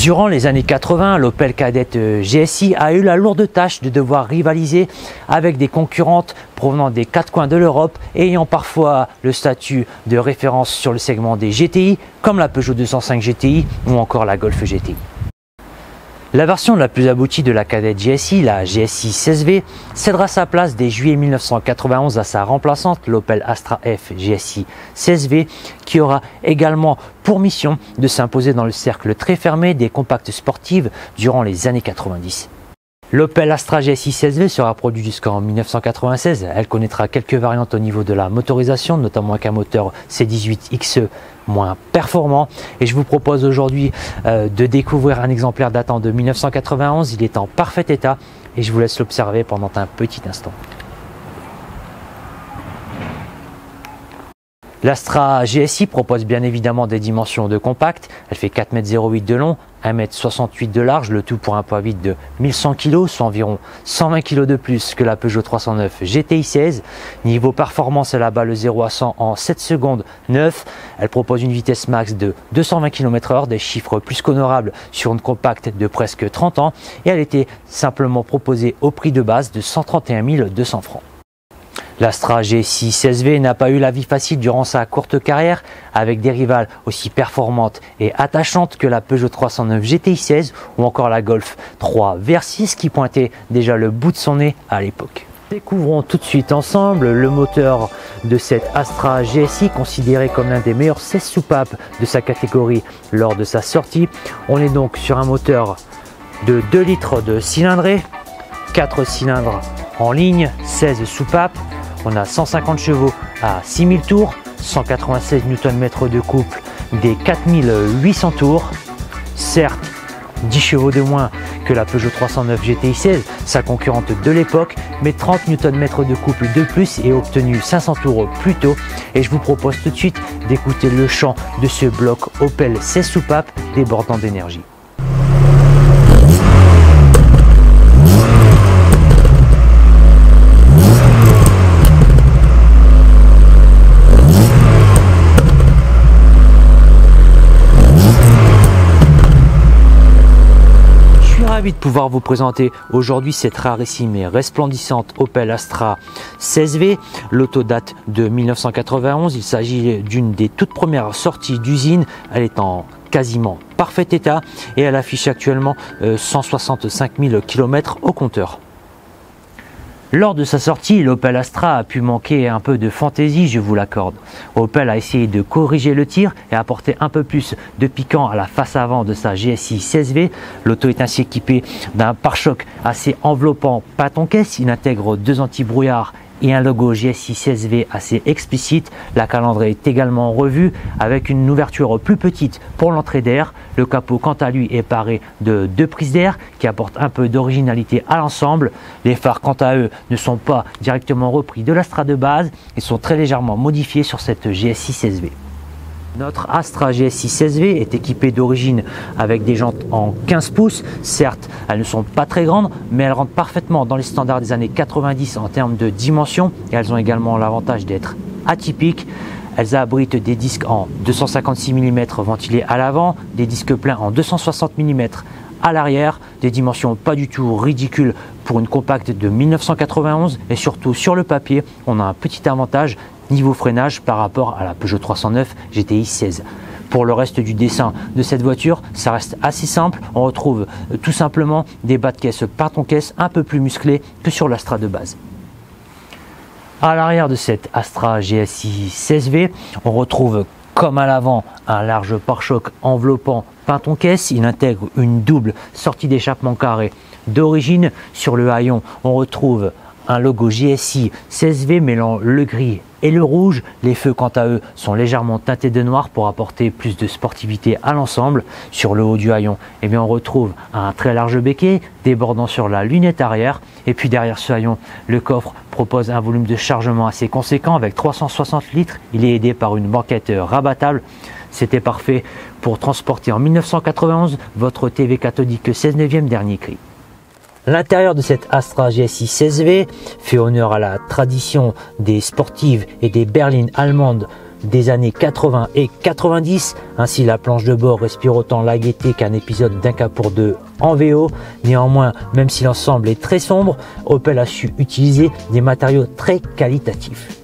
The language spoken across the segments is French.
Durant les années 80, l'Opel Kadett GSI a eu la lourde tâche de devoir rivaliser avec des concurrentes provenant des quatre coins de l'Europe et ayant parfois le statut de référence sur le segment des GTI, comme la Peugeot 205 GTI ou encore la Golf GTI. La version la plus aboutie de la Kadett GSI, la GSI 16V, cédera sa place dès juillet 1991 à sa remplaçante, l'Opel Astra F GSI 16V, qui aura également pour mission de s'imposer dans le cercle très fermé des compacts sportives durant les années 90. L'Opel Astra GSI 16V sera produite jusqu'en 1996. Elle connaîtra quelques variantes au niveau de la motorisation, notamment avec un moteur C18 XE moins performant. Et je vous propose aujourd'hui de découvrir un exemplaire datant de 1991. Il est en parfait état et je vous laisse l'observer pendant un petit instant. L'Astra GSI propose bien évidemment des dimensions de compact. Elle fait 4,08 m de long, 1,68 m de large, le tout pour un poids vide de 1100 kg, soit environ 120 kg de plus que la Peugeot 309 GTI 16. Niveau performance, elle abat le 0 à 100 en 7 secondes 9. Elle propose une vitesse max de 220 km/h, des chiffres plus qu'honorables sur une compacte de presque 30 ans. Et elle était simplement proposée au prix de base de 131 200 francs. L'Astra GSI 16V n'a pas eu la vie facile durant sa courte carrière, avec des rivales aussi performantes et attachantes que la Peugeot 309 GTI 16 ou encore la Golf 3 VR6 qui pointait déjà le bout de son nez à l'époque. Découvrons tout de suite ensemble le moteur de cette Astra GSI, considéré comme l'un des meilleurs 16 soupapes de sa catégorie lors de sa sortie. On est donc sur un moteur de 2 litres de cylindrée, 4 cylindres en ligne, 16 soupapes. On a 150 chevaux à 6000 tours, 196 Nm de couple des 4800 tours. Certes, 10 chevaux de moins que la Peugeot 309 GTI 16, sa concurrente de l'époque, mais 30 Nm de couple de plus et obtenu 500 tours plus tôt. Et je vous propose tout de suite d'écouter le chant de ce bloc Opel 16 soupapes débordant d'énergie. Ravi de pouvoir vous présenter aujourd'hui cette rarissime et resplendissante Opel Astra 16V. L'auto date de 1991. Il s'agit d'une des toutes premières sorties d'usine. Elle est en quasiment parfait état et elle affiche actuellement 165 000 km au compteur. Lors de sa sortie, l'Opel Astra a pu manquer un peu de fantaisie, je vous l'accorde. Opel a essayé de corriger le tir et apporter un peu plus de piquant à la face avant de sa GSI 16V. L'auto est ainsi équipée d'un pare-choc assez enveloppant pâte-en-caisse. Il intègre 2 anti-brouillard et un logo GSI 16V assez explicite. La calandre est également revue avec une ouverture plus petite pour l'entrée d'air. Le capot quant à lui est paré de 2 prises d'air qui apportent un peu d'originalité à l'ensemble. Les phares quant à eux ne sont pas directement repris de l'Astra de base et sont très légèrement modifiés sur cette GSI 16V. Notre Astra GSI 16V est équipée d'origine avec des jantes en 15 pouces. Certes, elles ne sont pas très grandes, mais elles rentrent parfaitement dans les standards des années 90 en termes de dimension. Et elles ont également l'avantage d'être atypiques. Elles abritent des disques en 256 mm ventilés à l'avant, des disques pleins en 260 mm à l'arrière, des dimensions pas du tout ridicules pour une compacte de 1991. Et surtout sur le papier, on a un petit avantage niveau freinage par rapport à la Peugeot 309 GTI 16. Pour le reste du dessin de cette voiture, ça reste assez simple. On retrouve tout simplement des bas de caisse pâte-en-caisse un peu plus musclés que sur l'Astra de base. À l'arrière de cette Astra GSI 16V, on retrouve comme à l'avant un large pare-choc enveloppant pâte-en-caisse. Il intègre une double sortie d'échappement carré d'origine. Sur le haillon, on retrouve un logo GSI 16V mêlant le gris et le rouge. Les feux quant à eux sont légèrement teintés de noir pour apporter plus de sportivité à l'ensemble. Sur le haut du haillon, on retrouve un très large béquet débordant sur la lunette arrière. Et puis derrière ce haillon, le coffre propose un volume de chargement assez conséquent avec 360 litres. Il est aidé par une banquette rabattable. C'était parfait pour transporter en 1991 votre TV cathodique 16 neuvième dernier cri. L'intérieur de cette Astra GSI 16V fait honneur à la tradition des sportives et des berlines allemandes des années 80 et 90. Ainsi, la planche de bord respire autant la gaieté qu'un épisode d'Un cas pour deux en VO. Néanmoins, même si l'ensemble est très sombre, Opel a su utiliser des matériaux très qualitatifs.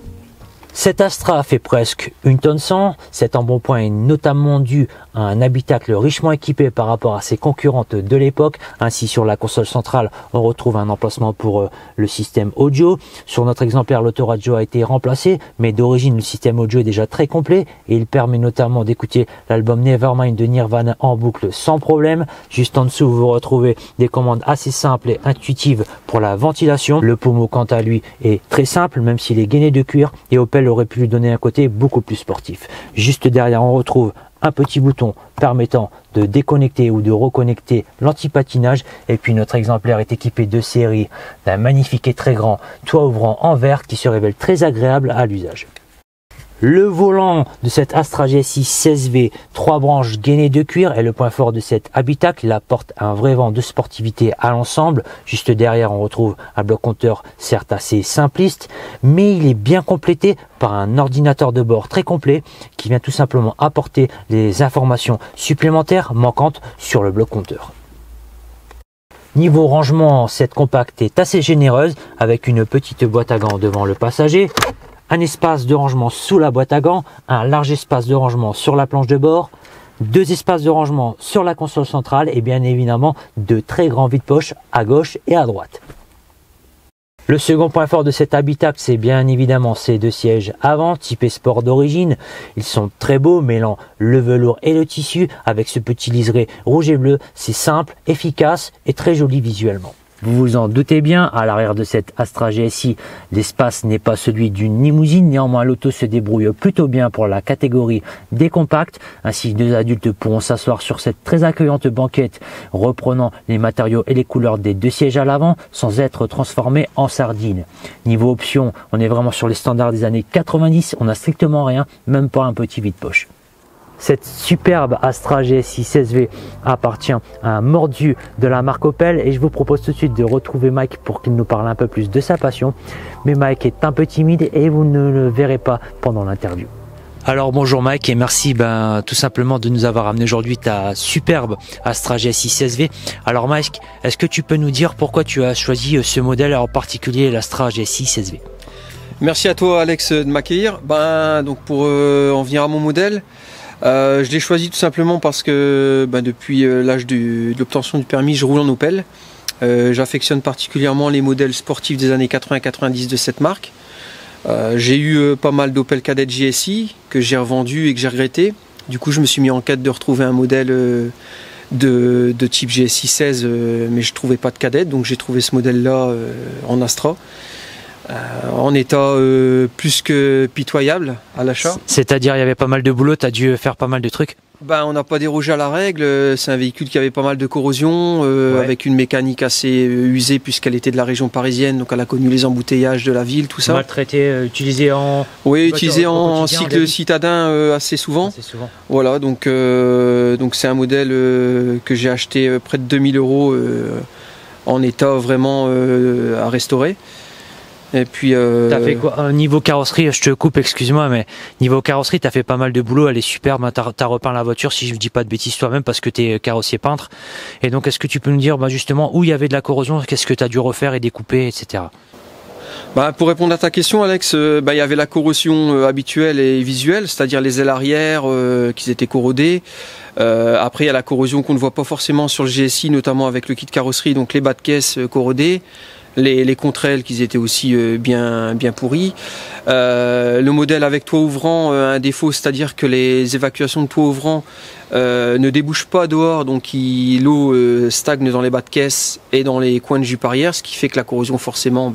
Cette Astra fait presque 1 tonne 100. Cet embonpoint est notamment dû à un habitacle richement équipé par rapport à ses concurrentes de l'époque. Ainsi, sur la console centrale, on retrouve un emplacement pour le système audio. Sur notre exemplaire, l'autoradio a été remplacé, mais d'origine, le système audio est déjà très complet et il permet notamment d'écouter l'album Nevermind de Nirvana en boucle sans problème. Juste en dessous, vous retrouvez des commandes assez simples et intuitives pour la ventilation. Le pommeau, quant à lui, est très simple, même s'il est gainé de cuir, et Opel aurait pu lui donner un côté beaucoup plus sportif. Juste derrière, on retrouve un petit bouton permettant de déconnecter ou de reconnecter l'anti-patinage, et puis notre exemplaire est équipé de série d'un magnifique et très grand toit ouvrant en verre qui se révèle très agréable à l'usage. Le volant de cette Astra GSI 16V, 3 branches gainées de cuir, est le point fort de cet habitacle. Il apporte un vrai vent de sportivité à l'ensemble. Juste derrière, on retrouve un bloc compteur certes assez simpliste, mais il est bien complété par un ordinateur de bord très complet qui vient tout simplement apporter les informations supplémentaires manquantes sur le bloc compteur. Niveau rangement, cette compacte est assez généreuse avec une petite boîte à gants devant le passager, un espace de rangement sous la boîte à gants, un large espace de rangement sur la planche de bord, 2 espaces de rangement sur la console centrale et bien évidemment de très grands vide-poches à gauche et à droite. Le second point fort de cet habitacle, c'est bien évidemment ces 2 sièges avant, typés sport d'origine. Ils sont très beaux, mêlant le velours et le tissu avec ce petit liseré rouge et bleu. C'est simple, efficace et très joli visuellement. Vous vous en doutez bien, à l'arrière de cette Astra GSI, l'espace n'est pas celui d'une limousine. Néanmoins, l'auto se débrouille plutôt bien pour la catégorie des compacts. Ainsi, 2 adultes pourront s'asseoir sur cette très accueillante banquette, reprenant les matériaux et les couleurs des 2 sièges à l'avant, sans être transformés en sardines. Niveau options, on est vraiment sur les standards des années 90. On n'a strictement rien, même pas un petit vide-poche. Cette superbe Astra GSI 16V appartient à un mordu de la marque Opel et je vous propose tout de suite de retrouver Mike pour qu'il nous parle un peu plus de sa passion. Mais Mike est un peu timide et vous ne le verrez pas pendant l'interview. Alors bonjour Mike et merci tout simplement de nous avoir amené aujourd'hui ta superbe Astra GSI 16V. Alors Mike, est-ce que tu peux nous dire pourquoi tu as choisi ce modèle, en particulier l'Astra GSI 16V? Merci à toi Alex de m'accueillir. Donc pour en venir à mon modèle, je l'ai choisi tout simplement parce que depuis l'âge de l'obtention du permis, je roule en Opel. J'affectionne particulièrement les modèles sportifs des années 80-90 de cette marque. J'ai eu pas mal d'Opel Kadett GSI que j'ai revendu et que j'ai regretté. Du coup, je me suis mis en quête de retrouver un modèle de type GSI 16, mais je ne trouvais pas de Kadett, donc j'ai trouvé ce modèle-là en Astra. En état plus que pitoyable à l'achat. C'est-à-dire il y avait pas mal de boulot, tu as dû faire pas mal de trucs? On n'a pas dérogé à la règle, c'est un véhicule qui avait pas mal de corrosion, avec une mécanique assez usée puisqu'elle était de la région parisienne, donc elle a connu les embouteillages de la ville, tout ça. Maltraité, utilisé en... Oui, utilisé en cycle citadin assez souvent. Voilà, donc c'est un modèle que j'ai acheté près de 2000 € en état vraiment à restaurer. Et puis t'as fait quoi niveau carrosserie? Je te coupe, excuse-moi, mais niveau carrosserie, t'as fait pas mal de boulot, elle est superbe. T'as repeint la voiture, si je ne dis pas de bêtises toi-même, parce que t'es carrossier peintre. Et donc, est-ce que tu peux nous dire justement où il y avait de la corrosion, qu'est-ce que t'as dû refaire et découper, etc. Pour répondre à ta question, Alex, il y avait la corrosion habituelle et visuelle, c'est-à-dire les ailes arrière qui étaient corrodées. Après, il y a la corrosion qu'on ne voit pas forcément sur le GSI, notamment avec le kit carrosserie, donc les bas de caisse corrodés. Les contre-ailes qui étaient aussi bien pourris. Le modèle avec toit ouvrant a un défaut, c'est-à-dire que les évacuations de toit ouvrant ne débouchent pas dehors, donc l'eau stagne dans les bas de caisse et dans les coins de jupe arrière, ce qui fait que la corrosion forcément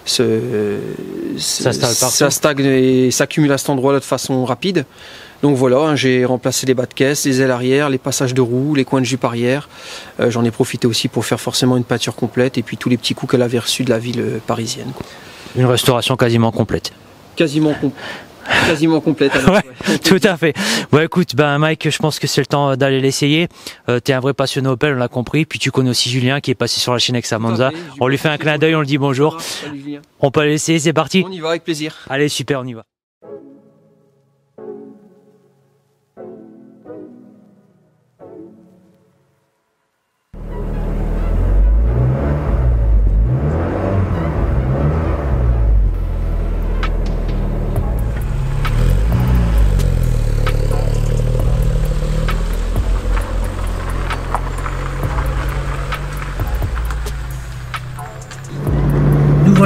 ça stagne et s'accumule à cet endroit-là de façon rapide. Donc voilà, j'ai remplacé les bas de caisse, les ailes arrière, les passages de roues, les coins de jupe arrière. J'en ai profité aussi pour faire forcément une peinture complète et puis tous les petits coups qu'elle avait reçus de la ville parisienne. Une restauration quasiment complète. Quasiment complète. Ouais, ouais. Tout à fait. Bon écoute, Mike, je pense que c'est le temps d'aller l'essayer. T'es un vrai passionné Opel, on l'a compris. Puis tu connais aussi Julien qui est passé sur la chaîne avec sa Monza. On lui fait un clin d'œil, on lui dit bonjour. Salut Julien. On peut l'essayer, c'est parti? On y va avec plaisir. Allez, super, on y va.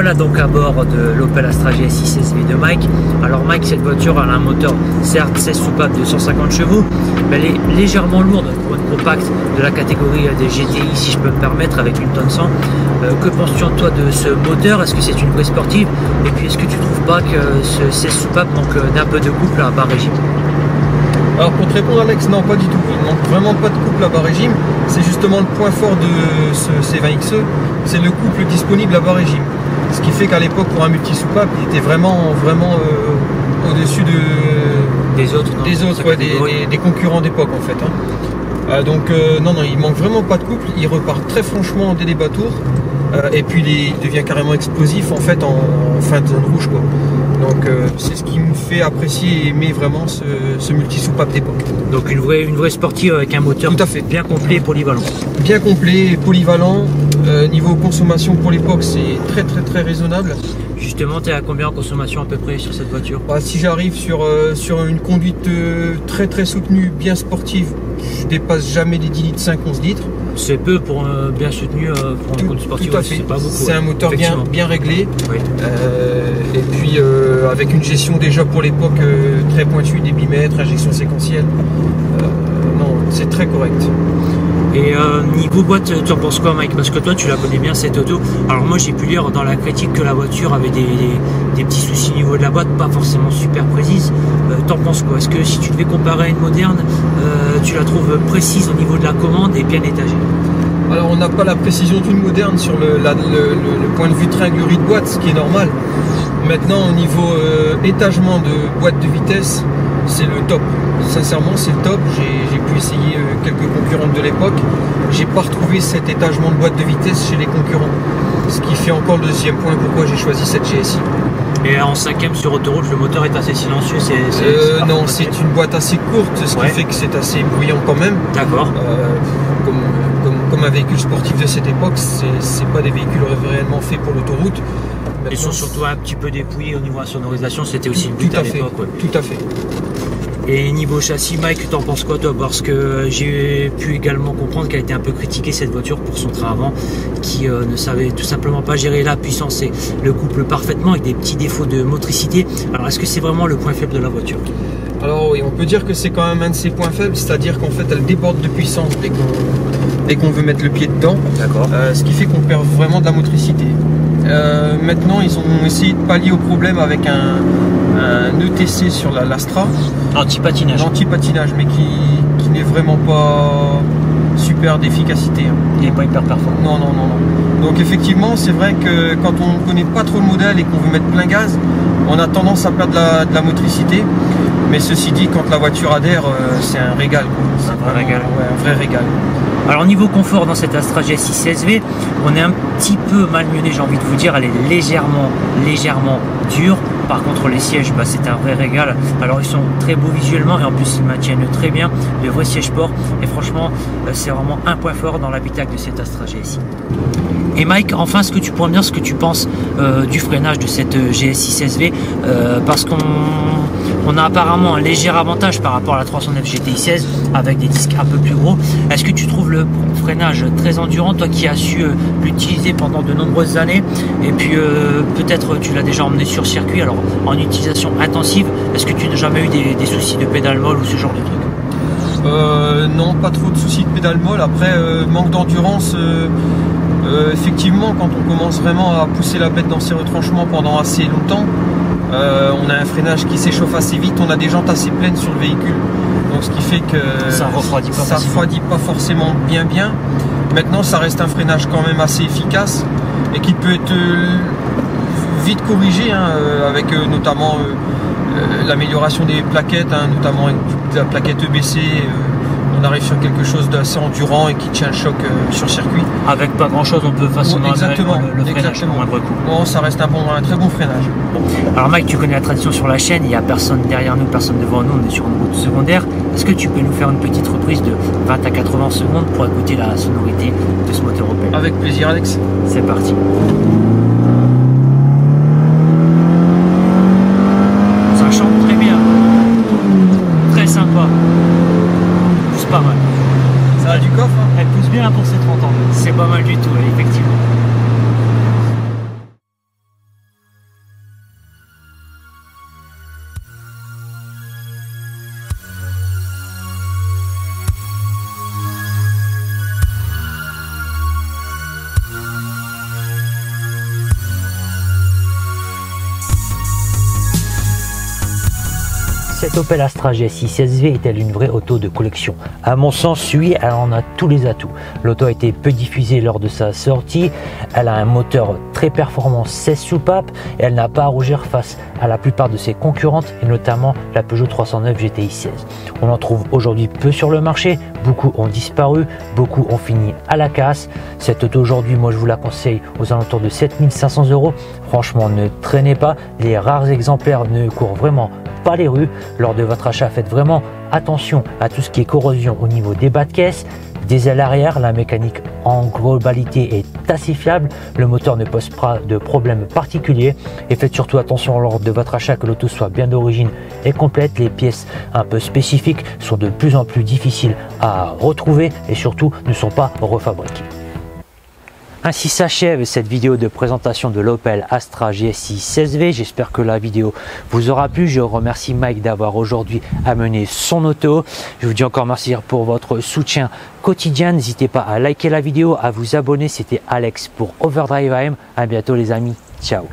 voilà donc à bord de l'Opel Astra GSI CSV de Mike. Alors Mike, cette voiture elle a un moteur certes 16 soupapes de 150 chevaux, mais elle est légèrement lourde pour une compacte de la catégorie des GTI, si je peux me permettre, avec une tonne 100. Que penses-tu en toi de ce moteur? Est-ce que c'est une vraie sportive? Et puis est-ce que tu trouves pas que ce 16 soupapes manque d'un peu de couple à bas régime? Alors pour te répondre Alex, non pas du tout, il manque vraiment pas de couple à bas régime, c'est justement le point fort de ce C20XE, c'est le couple disponible à bas régime. Ce qui fait qu'à l'époque pour un multi-soupape, il était vraiment au-dessus des autres, des concurrents d'époque en fait. Hein. Donc non, il manque vraiment pas de couple, il repart très franchement dès les bas tours, et puis il devient carrément explosif en fait en fin de zone rouge quoi. Donc c'est ce qui me fait apprécier et aimer vraiment ce multi-soupape d'époque. Donc une vraie sportive avec un moteur tout à fait bien complet et polyvalent. Bien complet et polyvalent. Niveau consommation pour l'époque, c'est très raisonnable. Justement, tu es à combien en consommation à peu près sur cette voiture? Si j'arrive sur une conduite très soutenue, bien sportive, je dépasse jamais les 10 litres 5, 11 litres. C'est peu pour bien soutenu pour une conduite sportive. Tout à fait. C'est pas beaucoup. C'est un moteur bien réglé. Oui. Et puis avec une gestion déjà pour l'époque très pointue, débitmètre, injection séquentielle. Non, c'est très correct. Et niveau boîte, tu en penses quoi Mike? Parce que toi tu la connais bien cette auto. Alors moi j'ai pu lire dans la critique que la voiture avait des petits soucis au niveau de la boîte, pas forcément super précise. T'en penses quoi? Est-ce que si tu devais comparer à une moderne, tu la trouves précise au niveau de la commande et bien étagée? Alors on n'a pas la précision d'une moderne sur le point de vue tringlerie de boîte, ce qui est normal. Maintenant au niveau étagement de boîte de vitesse, c'est le top. Sincèrement c'est le top. J'ai pu essayer quelques concurrentes de l'époque. J'ai pas retrouvé cet étagement de boîte de vitesse chez les concurrents. Ce qui fait encore le deuxième point pourquoi j'ai choisi cette GSI. Et en 5ème sur autoroute, le moteur est assez silencieux. Non, c'est une boîte assez courte, ce qui fait que c'est assez bruyant quand même. D'accord. Comme un véhicule sportif de cette époque, c'est pas des véhicules réellement faits pour l'autoroute. Ils sont surtout un petit peu dépouillés au niveau de la sonorisation, c'était aussi le but à l'époque. Tout à fait. Et niveau châssis, Mike, t'en penses quoi toi? Parce que j'ai pu également comprendre qu'elle a été un peu critiquée cette voiture pour son train avant, qui ne savait tout simplement pas gérer la puissance et le couple parfaitement, avec des petits défauts de motricité. Alors est-ce que c'est vraiment le point faible de la voiture? Alors oui, on peut dire que c'est quand même un de ses points faibles, c'est-à-dire qu'en fait elle déborde de puissance dès qu'on veut mettre le pied dedans. D'accord. Ce qui fait qu'on perd vraiment de la motricité. Maintenant ils ont essayé de pallier au problème avec un ETC sur l'Astra. Anti-patinage. Anti-patinage, mais qui n'est vraiment pas super d'efficacité. Il n'est pas hyper performant. Non. Donc effectivement, c'est vrai que quand on ne connaît pas trop le modèle et qu'on veut mettre plein gaz, on a tendance à perdre de la motricité. Mais ceci dit, quand la voiture adhère, c'est un régal. C'est un vrai régal. Ouais, un vrai régal. Alors niveau confort dans cette Astra GSI CSV, on est un petit peu malmené, j'ai envie de vous dire, elle est légèrement dure. Par contre les sièges, c'est un vrai régal. Alors ils sont très beaux visuellement et en plus ils maintiennent très bien de vrais sièges sport. Et franchement, c'est vraiment un point fort dans l'habitacle de cette Astra GSI. Et Mike, enfin, est-ce que tu pourrais me dire ce que tu penses du freinage de cette GSI CSV parce qu'on a apparemment un léger avantage par rapport à la 309 GTI 16 avec des disques un peu plus gros. Est-ce que tu trouves le freinage très endurant, toi qui as su l'utiliser pendant de nombreuses années, et puis peut-être tu l'as déjà emmené sur circuit, alors en utilisation intensive, est-ce que tu n'as jamais eu des soucis de pédale molle ou ce genre de truc? Non, pas trop de soucis de pédale molle. Après, manque d'endurance, effectivement, quand on commence vraiment à pousser la bête dans ses retranchements pendant assez longtemps, on a un freinage qui s'échauffe assez vite, on a des jantes assez pleines sur le véhicule. Donc ce qui fait que ça refroidit pas forcément bien. Maintenant, ça reste un freinage quand même assez efficace et qui peut être vite corrigé avec notamment l'amélioration des plaquettes, notamment avec la plaquette EBC. On arrive sur quelque chose d'assez endurant et qui tient le choc sur circuit. Avec pas grand chose, on peut facilement le freinage au moindre coup. Bon, ça reste un très bon freinage. Alors Mike, tu connais la tradition sur la chaîne, il n'y a personne derrière nous, personne devant nous, on est sur une route secondaire. Est-ce que tu peux nous faire une petite reprise de 20 à 80 secondes pour écouter la sonorité de ce moteur Opel? Avec plaisir Alex. C'est parti. Ça chante très bien. Très sympa. Pas mal. Ça a du coffre hein. Elle pousse bien pour ses 30 ans. C'est pas mal du tout, effectivement. Cette Opel Astra GSI 16V est-elle une vraie auto de collection? À mon sens, oui, elle en a tous les atouts. L'auto a été peu diffusée lors de sa sortie, elle a un moteur très performant 16 soupapes et elle n'a pas à rougir face à la plupart de ses concurrentes et notamment la Peugeot 309 GTI 16. On en trouve aujourd'hui peu sur le marché, beaucoup ont disparu, beaucoup ont fini à la casse. Cette auto aujourd'hui, moi je vous la conseille aux alentours de 7500 €. Franchement, ne traînez pas, les rares exemplaires ne courent vraiment pas les rues. Lors de votre achat, faites vraiment attention à tout ce qui est corrosion au niveau des bas de caisse, des ailes arrière. La mécanique en globalité est assez fiable, le moteur ne pose pas de problème particulier et faites surtout attention lors de votre achat que l'auto soit bien d'origine et complète. Les pièces un peu spécifiques sont de plus en plus difficiles à retrouver et surtout ne sont pas refabriquées. Ainsi s'achève cette vidéo de présentation de l'Opel Astra GSI 16V. J'espère que la vidéo vous aura plu. Je remercie Mike d'avoir aujourd'hui amené son auto. Je vous dis encore merci pour votre soutien quotidien. N'hésitez pas à liker la vidéo, à vous abonner. C'était Alex pour Overdrive AM. À bientôt les amis. Ciao.